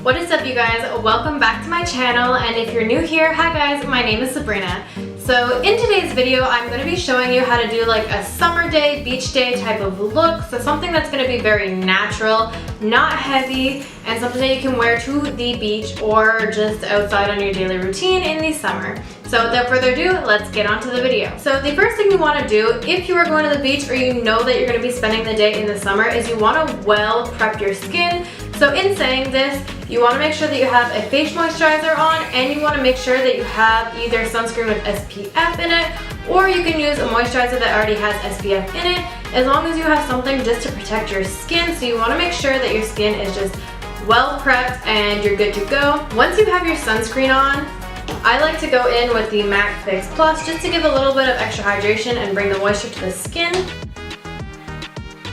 What is up, you guys? Welcome back to my channel, and if you're new here, hi guys, my name is Sabrina. So in today's video, I'm going to be showing you how to do like a summer day, beach day type of look. So something that's going to be very natural, not heavy, and something that you can wear to the beach or just outside on your daily routine in the summer. So without further ado, let's get on to the video. So the first thing you want to do if you are going to the beach or you know that you're going to be spending the day in the summer is you want to well prep your skin. So in saying this, you want to make sure that you have a face moisturizer on, and you want to make sure that you have either sunscreen with SPF in it, or you can use a moisturizer that already has SPF in it, as long as you have something just to protect your skin. So you want to make sure that your skin is just well prepped and you're good to go. Once you have your sunscreen on, I like to go in with the MAC Fix Plus just to give a little bit of extra hydration and bring the moisture to the skin.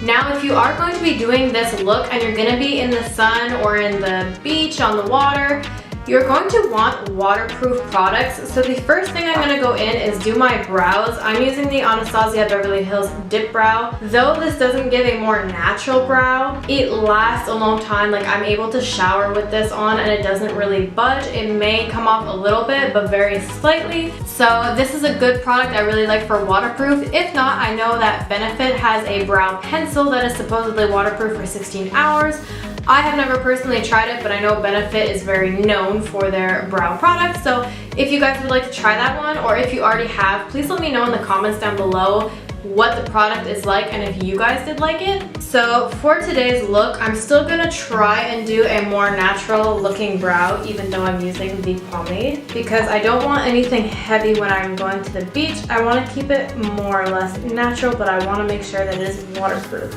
Now, if you are going to be doing this look and you're going to be in the sun or in the beach on the water, you're going to want waterproof products. So the first thing I'm going to go in is do my brows. I'm using the Anastasia Beverly Hills Dip Brow. Though this doesn't give a more natural brow, it lasts a long time. Like, I'm able to shower with this on and it doesn't really budge. It may come off a little bit, but very slightly. So this is a good product I really like for waterproof. If not, I know that Benefit has a brow pencil that is supposedly waterproof for 16 hours. I have never personally tried it, but I know Benefit is very known for their brow products. So if you guys would like to try that one, or if you already have, please let me know in the comments down below what the product is like and if you guys did like it. So for today's look, I'm still gonna try and do a more natural looking brow, even though I'm using the pomade, because I don't want anything heavy when I'm going to the beach. I want to keep it more or less natural, but I want to make sure that it is waterproof.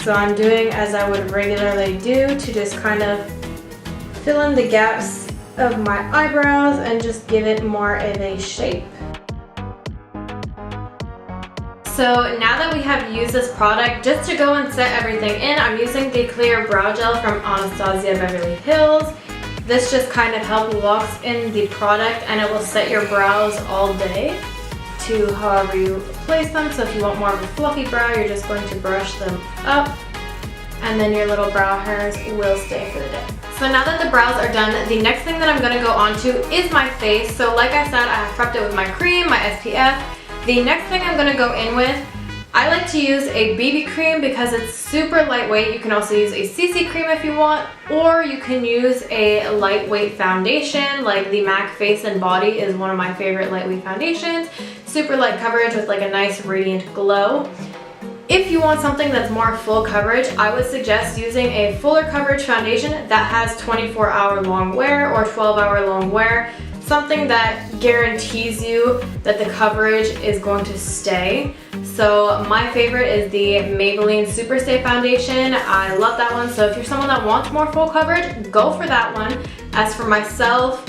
So I'm doing as I would regularly do to just kind of fill in the gaps of my eyebrows and just give it more of a shape. So now that we have used this product, just to go and set everything in, I'm using the clear brow gel from Anastasia Beverly Hills. This just kind of helps locks in the product and it will set your brows all day to however you place them. So if you want more of a fluffy brow, you're just going to brush them up and then your little brow hairs will stay for the day. So now that the brows are done, the next thing that I'm going to go on to is my face. So like I said, I have prepped it with my cream, my SPF. The next thing I'm going to go in with, I like to use a BB cream because it's super lightweight. You can also use a CC cream if you want, or you can use a lightweight foundation like the MAC Face and Body is one of my favorite lightweight foundations. Super light coverage with like a nice radiant glow. If you want something that's more full coverage, I would suggest using a fuller coverage foundation that has 24-hour long wear or 12-hour long wear. Something that guarantees you that the coverage is going to stay. So my favorite is the Maybelline Super Stay Foundation. I love that one. So if you're someone that wants more full coverage, go for that one. As for myself,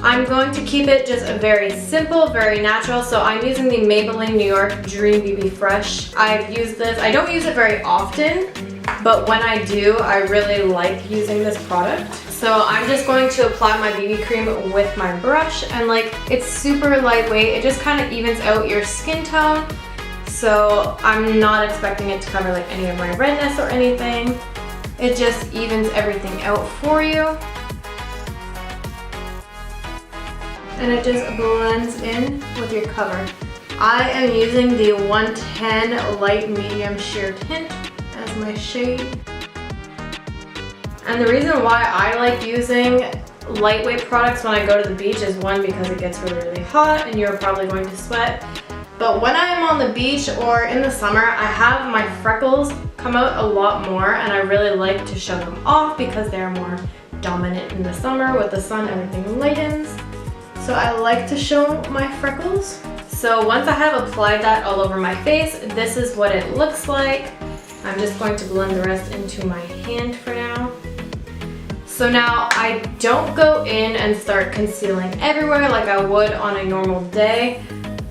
I'm going to keep it just very simple, very natural. So I'm using the Maybelline New York Dream BB Fresh. I've used this. I don't use it very often, but when I do, I really like using this product. So I'm just going to apply my BB cream with my brush, and like, it's super lightweight. It just kind of evens out your skin tone. So I'm not expecting it to cover like any of my redness or anything. It just evens everything out for you. And it just blends in with your cover. I am using the 110 Light Medium Sheer Tint as my shade. And the reason why I like using lightweight products when I go to the beach is one, because it gets really, really hot and you're probably going to sweat. But when I am on the beach or in the summer, I have my freckles come out a lot more, and I really like to show them off because they're more dominant in the summer. With the sun, everything lightens. So I like to show my freckles. So once I have applied that all over my face, this is what it looks like. I'm just going to blend the rest into my hand for now. So now I don't go in and start concealing everywhere like I would on a normal day.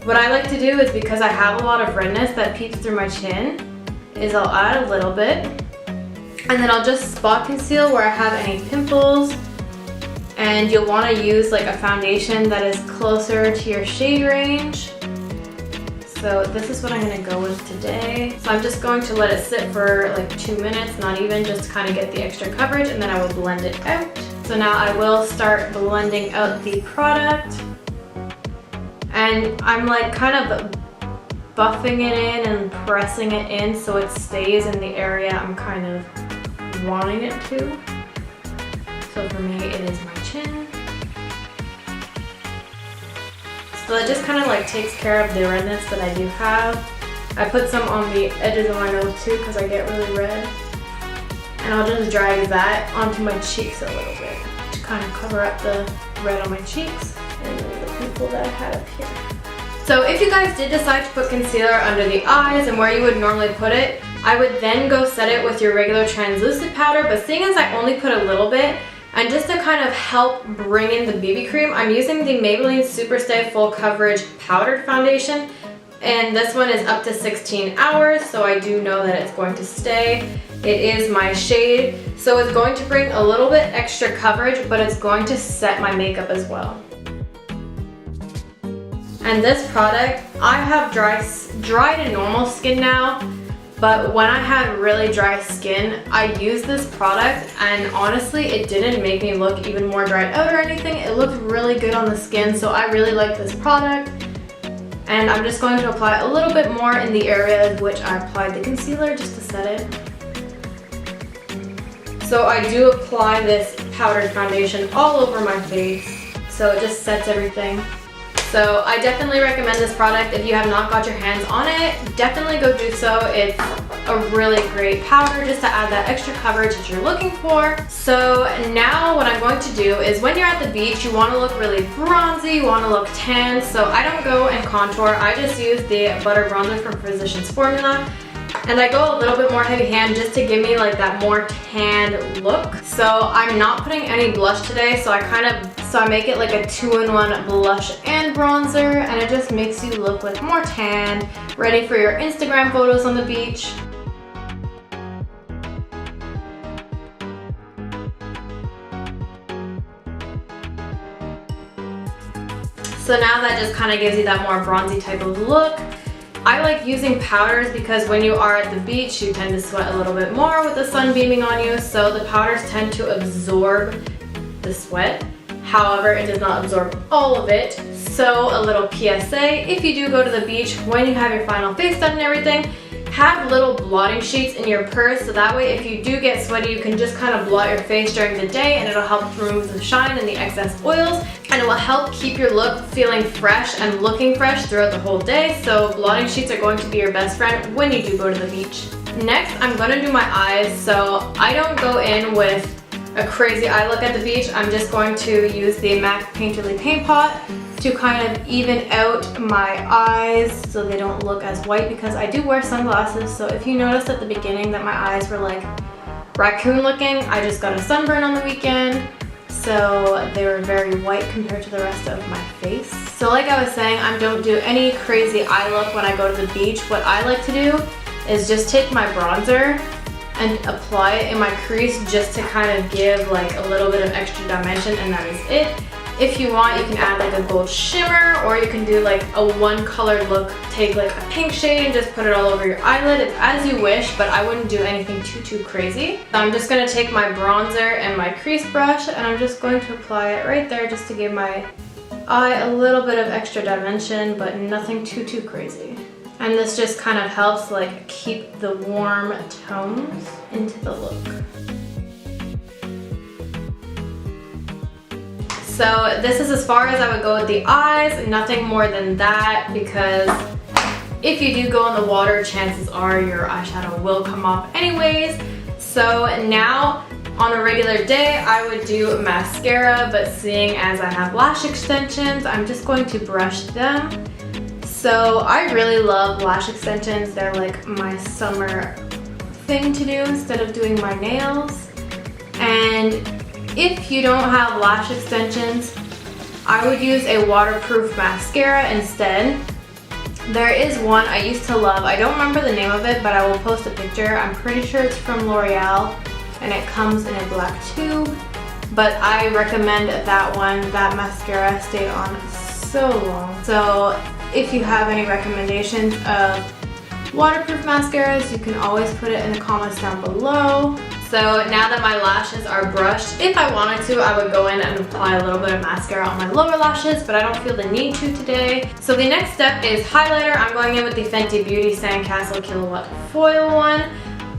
What I like to do is, because I have a lot of redness that peeks through my chin, is I'll add a little bit and then I'll just spot conceal where I have any pimples. And you'll want to use like a foundation that is closer to your shade range. So this is what I'm gonna go with today. So I'm just going to let it sit for like 2 minutes, not even, just to kind of get the extra coverage, and then I will blend it out. So now I will start blending out the product. And I'm like kind of buffing it in and pressing it in so it stays in the area I'm kind of wanting it to. So for me, it is my chin. So that just kind of like takes care of the redness that I do have. I put some on the edges of my nose too because I get really red. And I'll just drag that onto my cheeks a little bit to kind of cover up the red on my cheeks and the pimple that I had up here. So if you guys did decide to put concealer under the eyes and where you would normally put it, I would then go set it with your regular translucent powder, but seeing as I only put a little bit, and just to kind of help bring in the BB cream, I'm using the Maybelline Superstay Full Coverage Powdered Foundation. And this one is up to 16 hours, so I do know that it's going to stay. It is my shade, so it's going to bring a little bit extra coverage, but it's going to set my makeup as well. And this product, I have dry to normal skin now, but when I had really dry skin, I used this product and honestly, it didn't make me look even more dried out or anything. It looked really good on the skin, so I really like this product. And I'm just going to apply a little bit more in the areas which I applied the concealer just to set it. So I do apply this powdered foundation all over my face, so it just sets everything. So I definitely recommend this product. If you have not got your hands on it, definitely go do so. It's a really great powder just to add that extra coverage that you're looking for. So now what I'm going to do is when you're at the beach, you want to look really bronzy, you want to look tan. So I don't go and contour. I just use the Butter Bronzer from Physicians Formula. And I go a little bit more heavy hand just to give me like that more tanned look. So I'm not putting any blush today, so I make it like a 2-in-1 blush and bronzer, and it just makes you look like more tan, ready for your Instagram photos on the beach. So now that just kind of gives you that more bronzy type of look. I like using powders because when you are at the beach, you tend to sweat a little bit more with the sun beaming on you, so the powders tend to absorb the sweat. However, it does not absorb all of it. So a little PSA, if you do go to the beach, when you have your final face done and everything, have little blotting sheets in your purse, so that way if you do get sweaty, you can just kind of blot your face during the day, and it'll help remove the shine and the excess oils, and it will help keep your look feeling fresh and looking fresh throughout the whole day. So blotting sheets are going to be your best friend when you do go to the beach. Next, I'm going to do my eyes. So I don't go in with a crazy eye look at the beach. I'm just going to use the MAC Painterly Paint Pot to kind of even out my eyes so they don't look as white, because I do wear sunglasses. So if you noticed at the beginning that my eyes were like raccoon looking, I just got a sunburn on the weekend, so they were very white compared to the rest of my face. So like I was saying, I don't do any crazy eye look when I go to the beach. What I like to do is just take my bronzer and apply it in my crease just to kind of give like a little bit of extra dimension, and that is it. If you want, you can add like a gold shimmer, or you can do like a one color look. Take like a pink shade and just put it all over your eyelid. It's as you wish, but I wouldn't do anything too crazy. So I'm just gonna take my bronzer and my crease brush, and I'm just going to apply it right there just to give my eye a little bit of extra dimension, but nothing too crazy. And this just kind of helps like keep the warm tones into the look. So this is as far as I would go with the eyes, nothing more than that, because if you do go in the water, chances are your eyeshadow will come off anyways. So now on a regular day, I would do mascara, but seeing as I have lash extensions, I'm just going to brush them. So I really love lash extensions. They're like my summer thing to do instead of doing my nails. And if you don't have lash extensions, I would use a waterproof mascara instead. There is one I used to love. I don't remember the name of it, but I will post a picture. I'm pretty sure it's from L'Oreal, and it comes in a black tube. But I recommend that one. That mascara stayed on so long. So if you have any recommendations of waterproof mascaras, you can always put it in the comments down below. So now that my lashes are brushed, if I wanted to, I would go in and apply a little bit of mascara on my lower lashes, but I don't feel the need to today. So the next step is highlighter. I'm going in with the Fenty Beauty Sandcastle Killawatt Foil one.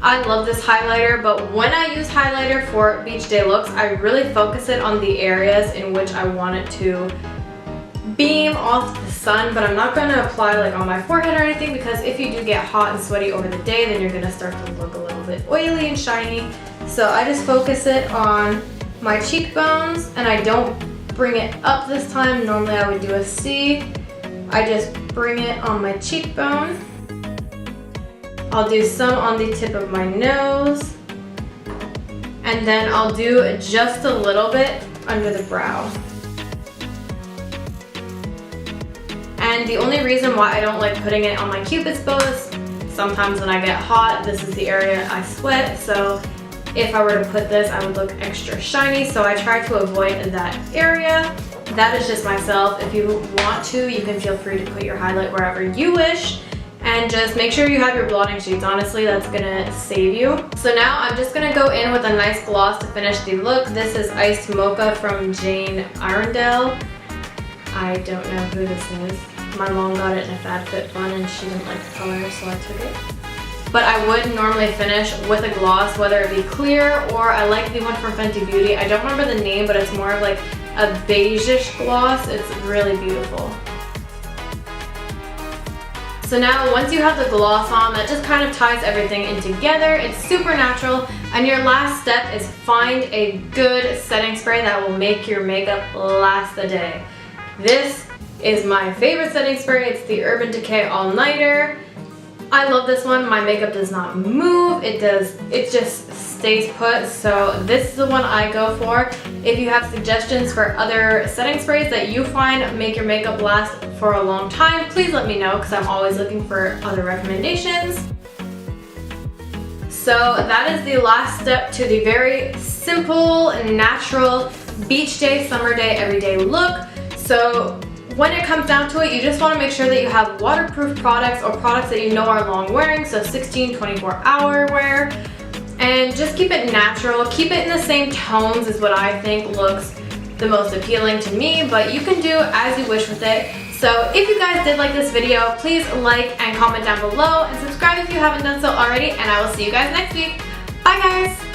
I love this highlighter, but when I use highlighter for beach day looks, I really focus it on the areas in which I want it to beam off the sun, but I'm not going to apply like on my forehead or anything, because if you do get hot and sweaty over the day, then you're going to start to look a little bit oily and shiny. So I just focus it on my cheekbones, and I don't bring it up this time. Normally I would do a C. I just bring it on my cheekbone. I'll do some on the tip of my nose, and then I'll do just a little bit under the brow. And the only reason why I don't like putting it on my cupid's bow is sometimes when I get hot, this is the area I sweat, so if I were to put this, I would look extra shiny, so I try to avoid that area. That is just myself. If you want to, you can feel free to put your highlight wherever you wish, and just make sure you have your blotting sheets. Honestly, that's gonna save you. So now I'm just gonna go in with a nice gloss to finish the look. This is Iced Mocha from Jane Arundel. I don't know who this is. My mom got it in a FabFitFun and she didn't like the color, so I took it. But I would normally finish with a gloss, whether it be clear, or I like the one from Fenty Beauty. I don't remember the name, but it's more of like a beige-ish gloss. It's really beautiful. So now once you have the gloss on, that just kind of ties everything in together. It's super natural. And your last step is find a good setting spray that will make your makeup last the day. This is my favorite setting spray. It's the Urban Decay All Nighter. I love this one. My makeup does not move. It just stays put. So this is the one I go for. If you have suggestions for other setting sprays that you find make your makeup last for a long time, please let me know, because I'm always looking for other recommendations. So that is the last step to the very simple, natural beach day, summer day, everyday look. So when it comes down to it, you just want to make sure that you have waterproof products, or products that you know are long wearing, so 16, 24-hour wear, and just keep it natural. Keep it in the same tones is what I think looks the most appealing to me, but you can do as you wish with it. So if you guys did like this video, please like and comment down below, and subscribe if you haven't done so already, and I will see you guys next week. Bye guys!